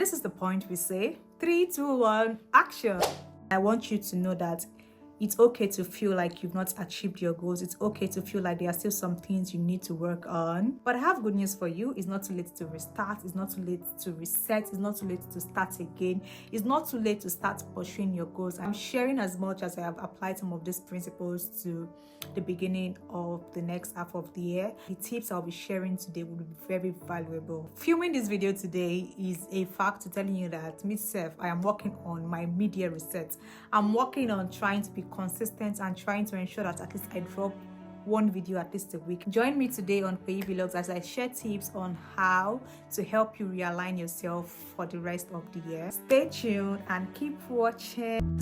this is the point we say 3, 2, 1, action. I want you to know that it's okay to feel like you've not achieved your goals. It's okay to feel like there are still some things you need to work on. But I have good news for you. It's not too late to restart. It's not too late to reset. It's not too late to start again. It's not too late to start pursuing your goals. I'm sharing as much as I have applied some of these principles to the beginning of the next half of the year. The tips I'll be sharing today will be very valuable. Filming this video today is a fact to telling you that myself, I am working on my media reset. I'm working on trying to be consistent and trying to ensure that at least I drop one video at least a week. Join me today on Peyi Vlogs as I share tips on how to help you realign yourself for the rest of the year. Stay tuned and keep watching.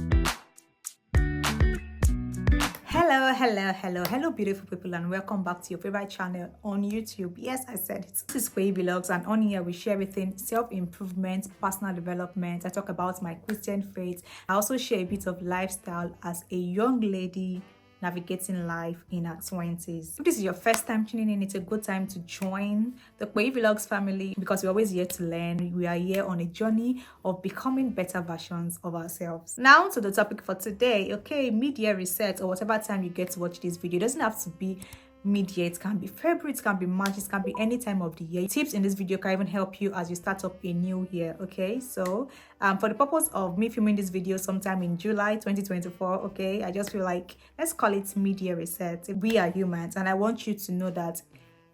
Hello beautiful people, and welcome back to your favorite channel on YouTube. Yes, I said it. This is Peyi Vlogs, and on here we share everything self-improvement, personal development. I talk about my Christian faith. I also share a bit of lifestyle as a young lady navigating life in her 20s. If this is your first time tuning in, it's a good time to join the Peyi Vlogs family because we're always here to learn. We are here on a journey of becoming better versions of ourselves. Now to the topic for today. Okay, mid-year reset, or whatever time you get to watch this video. It doesn't have to be mid-year. It can be February, it can be March, it can be any time of the year. Tips in this video can even help you as you start up a new year. Okay, so for the purpose of me filming this video sometime in July 2024, okay, I just feel like let's call it mid-year reset. We are humans, and I want you to know that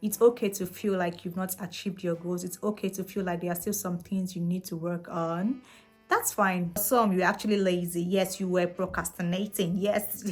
it's okay to feel like you've not achieved your goals. It's okay to feel like there are still some things you need to work on. That's fine. Some you're actually lazy. Yes, you were procrastinating. Yes,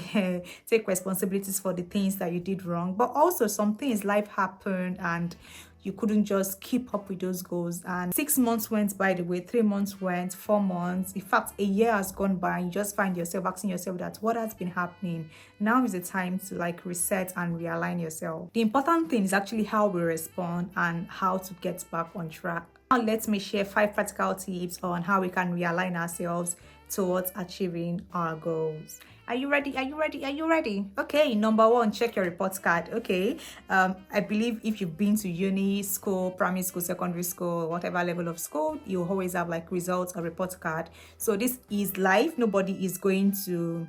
take responsibilities for the things that you did wrong. But also some things, life happened and you couldn't just keep up with those goals. And 6 months went by the way, 3 months went, 4 months. In fact, a year has gone by. And you just find yourself asking yourself that what has been happening? Now is the time to like reset and realign yourself. The important thing is actually how we respond and how to get back on track. Now let me share 5 practical tips on how we can realign ourselves towards achieving our goals. Are you ready? Are you ready? Are you ready? Okay, number 1, check your report card. Okay, I believe if you've been to uni, school, primary school, secondary school, whatever level of school, you always have like results or report card. So this is life. Nobody is going to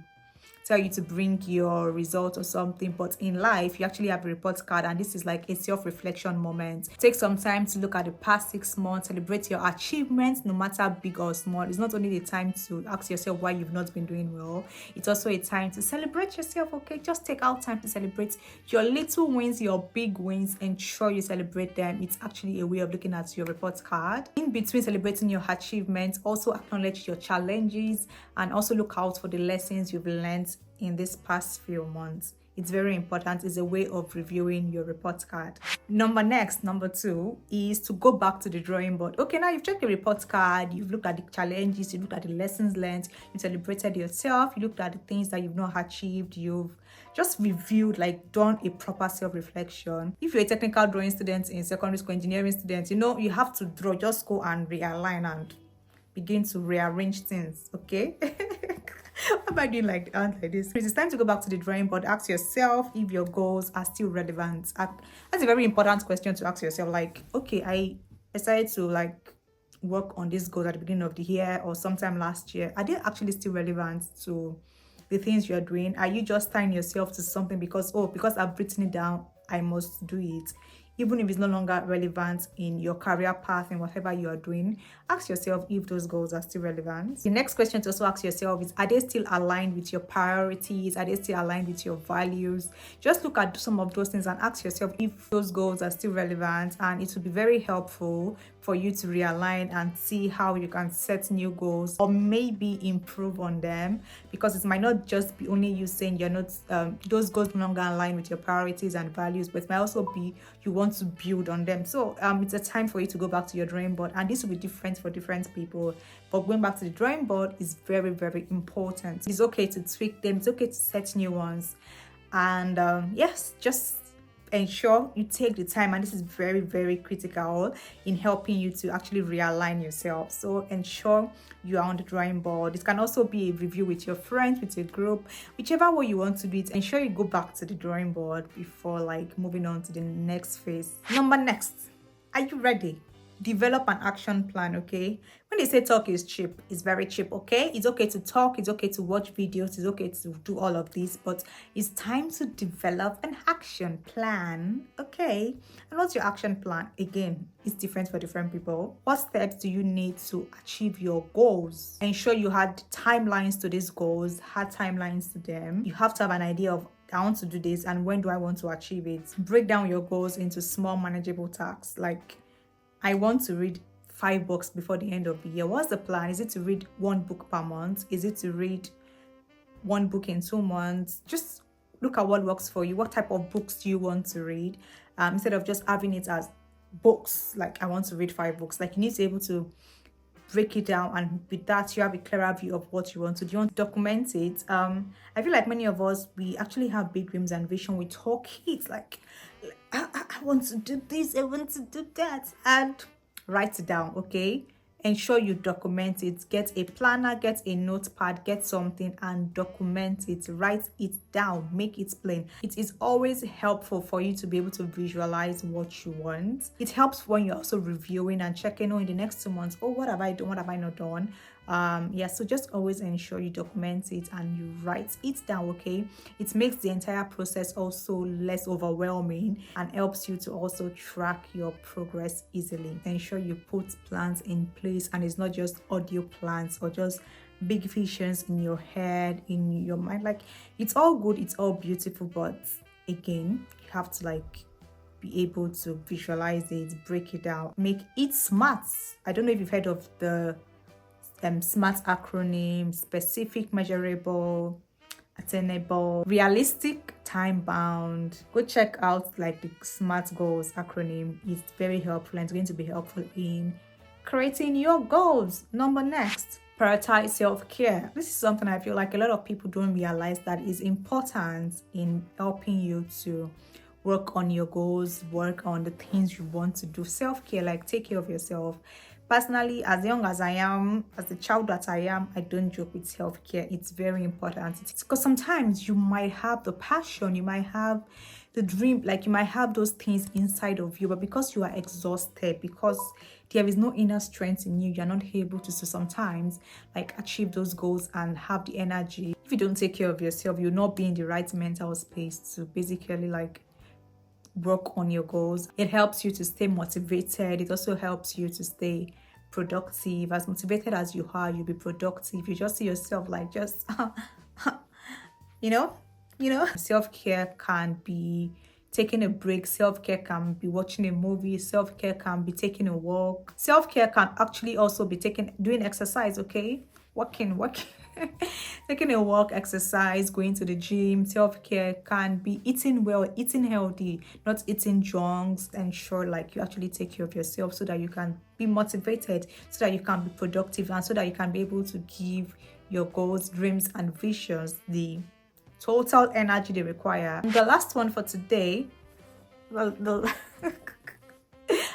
tell you to bring your result or something, but in life you actually have a report card, and this is like a self-reflection moment. Take some time to look at the past 6 months, celebrate your achievements, no matter big or small. It's not only the time to ask yourself why you've not been doing well, it's also a time to celebrate yourself. Okay, just take out time to celebrate your little wins, your big wins. Ensure you celebrate them. It's actually a way of looking at your report card. In between celebrating your achievements, also acknowledge your challenges and also look out for the lessons you've learned in this past few months. It's very important. It's a way of reviewing your report card. Number 2 is to go back to the drawing board. Okay, now you've checked your report card, you've looked at the challenges, you looked at the lessons learned, you celebrated yourself, you looked at the things that you've not achieved, you've just reviewed, like done a proper self-reflection. If you're a technical drawing student in secondary school, engineering student, you know you have to draw. Just go and realign and begin to rearrange things. Okay. What am I doing like this? It's time to go back to the drawing board. Ask yourself if your goals are still relevant. That's a very important question to ask yourself. Like, okay, I decided to like work on this goal at the beginning of the year or sometime last year. Are they actually still relevant to the things you're doing? Are you just tying yourself to something because I've written it down, I must do it? Even if it's no longer relevant in your career path and whatever you are doing, ask yourself if those goals are still relevant. The next question to also ask yourself is, are they still aligned with your priorities? Are they still aligned with your values? Just look at some of those things and ask yourself if those goals are still relevant, and it will be very helpful for you to realign and see how you can set new goals or maybe improve on them, because it might not just be only you saying you're not those goals no longer align with your priorities and values, but it might also be you want to build on them. So it's a time for you to go back to your drawing board, and this will be different for different people, but going back to the drawing board is very, very important. It's okay to tweak them, it's okay to set new ones, and yes, just ensure you take the time, and this is very, very critical in helping you to actually realign yourself. So ensure you are on the drawing board. It can also be a review with your friends, with your group, whichever way you want to do it. Ensure you go back to the drawing board before like moving on to the next phase. Next, are you ready? develop an action plan. Okay, when they say talk is cheap, it's very cheap. Okay, it's okay to talk, it's okay to watch videos, it's okay to do all of this, but it's time to develop an action plan. Okay, and what's your action plan? Again, it's different for different people. What steps do you need to achieve your goals? Ensure you had timelines to these goals, had timelines to them. You have to have an idea of, I want to do this and when do I want to achieve it. Break down your goals into small manageable tasks. Like, I want to read 5 books before the end of the year. What's the plan? Is it to read 1 book per month? Is it to read 1 book in 2 months? Just look at what works for you. What type of books do you want to read? Instead of just having it as books, like I want to read 5 books. Like, you need to be able to break it down, and with that you have a clearer view of what you want to do. You want to document it. I feel like many of us, we actually have big dreams and vision. We talk it like I want to do this, I want to do that, and write it down. Okay, ensure you document it. Get a planner, get a notepad, get something and document it. Write it down, make it plain. It is always helpful for you to be able to visualize what you want. It helps when you're also reviewing and checking, in the next 2 months, what have I done, what have I not done. So just always ensure you document it and you write it down. Okay, it makes the entire process also less overwhelming and helps you to also track your progress easily. Ensure you put plans in place, and it's not just audio plans or just big visions in your head, in your mind. Like, it's all good, it's all beautiful, but again, you have to be able to visualize it, break it down, make it smart. I don't know if you've heard of the SMART acronym: specific, measurable, attainable, realistic, time bound. Go check out the SMART goals acronym. It's very helpful and it's going to be helpful in creating your goals. Next, prioritize self-care. This is something I feel like a lot of people don't realize that is important in helping you to work on your goals, work on the things you want to do. Self-care, like take care of yourself. Personally, as young as I am, as the child that I am, I don't joke with self-care. It's very important. It's because sometimes you might have the passion, you might have the dream, you might have those things inside of you, but because you are exhausted, because there is no inner strength in you, you're not able to sometimes achieve those goals and have the energy. If you don't take care of yourself, you'll not be in the right mental space to basically work on your goals. It helps you to stay motivated. It also helps you to stay productive. As motivated as you are, you'll be productive. You just see yourself self-care can be taking a break. Self-care can be watching a movie. Self-care can be taking a walk. Self-care can actually also be doing exercise. Okay, working taking a walk, exercise, going to the gym. Self-care can be eating well, eating healthy, not eating junks. Ensure you actually take care of yourself so that you can be motivated, so that you can be productive, and so that you can be able to give your goals, dreams and visions the total energy they require. And the last one for today,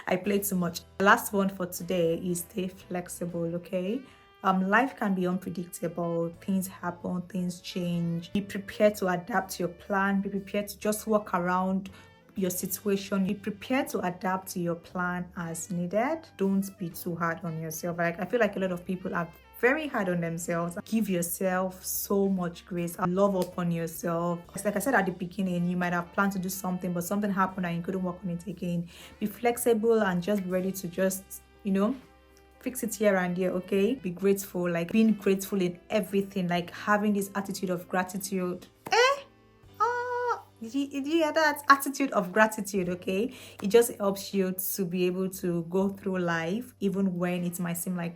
I played too much. The last one for today is stay flexible. Okay, life can be unpredictable. Things happen, things change. Be prepared to adapt your plan. Be prepared to just walk around your situation. Be prepared to adapt to your plan as needed. Don't be too hard on yourself. I feel like a lot of people are very hard on themselves. Give yourself so much grace. Love upon yourself. Like I said at the beginning, you might have planned to do something, but something happened and you couldn't work on it again. Be flexible and just be ready to just fix it here and there. Okay, be grateful. Being grateful in everything, having this attitude of gratitude. Did you hear that? Attitude of gratitude. Okay, it just helps you to be able to go through life even when it might seem like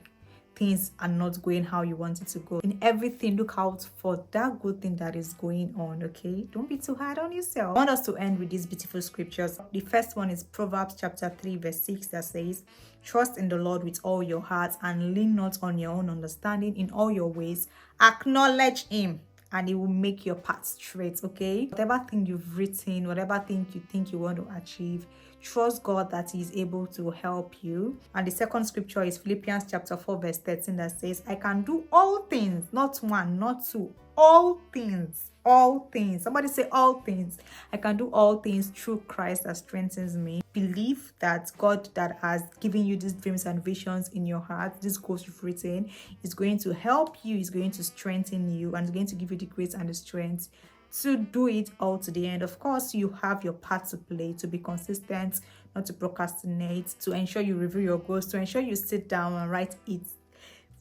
things are not going how you want it to go. In everything, look out for that good thing that is going on. Okay, don't be too hard on yourself. I want us to end with these beautiful scriptures. The first one is Proverbs chapter 3 verse 6 that says, trust in the Lord with all your heart and lean not on your own understanding. In all your ways acknowledge him and it will make your path straight. Okay, whatever thing you've written, whatever thing you think you want to achieve, trust God that he is able to help you. And the second scripture is Philippians chapter 4 verse 13 that says, I can do all things, not one, not two, all things all things. Somebody say all things. I can do all things through Christ that strengthens me. Believe that God that has given you these dreams and visions in your heart, these goals you've written, is going to help you, is going to strengthen you, and is going to give you the grace and the strength to do it all to the end. Of course, you have your part to play, to be consistent, not to procrastinate, to ensure you review your goals, to ensure you sit down and write it.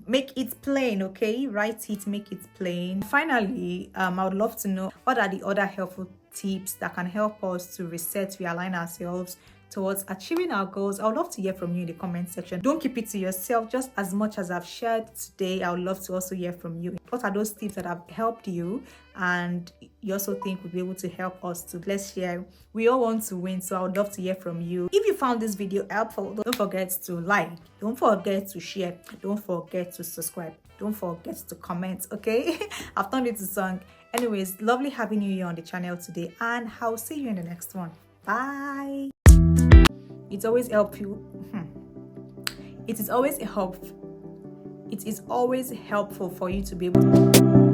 Make it plain, okay? Write it, make it plain. Finally, I would love to know, what are the other helpful tips that can help us to reset, realign ourselves towards achieving our goals? I would love to hear from you in the comment section. Don't keep it to yourself. Just as much as I've shared today, I would love to also hear from you. What are those tips that have helped you and you also think would be able to help us to? Let's share. We all want to win, so I would love to hear from you. If you found this video helpful, don't forget to like, don't forget to share, don't forget to subscribe, don't forget to comment, okay? I've turned it to song. Anyways, lovely having you here on the channel today, and I'll see you in the next one. Bye. It's always helpful. It is always helpful for you to be able to